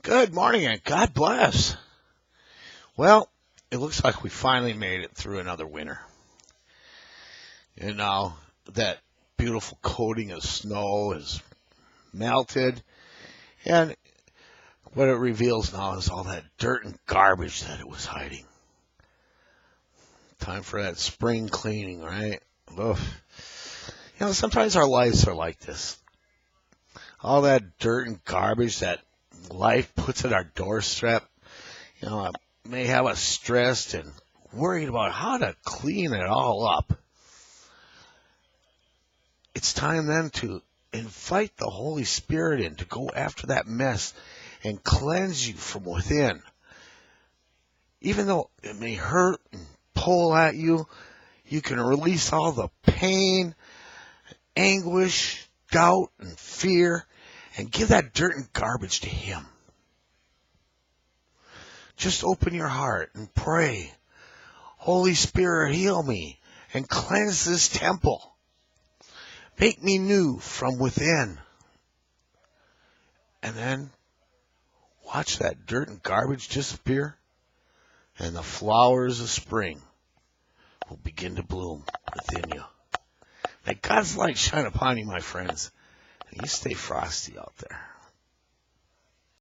Good morning and God bless. Well, it looks like we finally made it through another winter. And now that beautiful coating of snow is melted. And what it reveals now is all that dirt and garbage that it was hiding. Time for that spring cleaning, right? Ugh. Sometimes our lives are like this. All that dirt and garbage that life puts at our doorstep, may have us stressed and worried about how to clean it all up. It's time then to invite the Holy Spirit in to go after that mess and cleanse you from within. Even though it may hurt and pull at you, you can release all the pain, anguish, doubt, and fear, and give that dirt and garbage to Him. Just open your heart and pray. Holy Spirit, heal me and cleanse this temple. Make me new from within. And then watch that dirt and garbage disappear, and the flowers of spring will begin to bloom within you. May God's light shine upon you, my friends, and you stay frosty out there.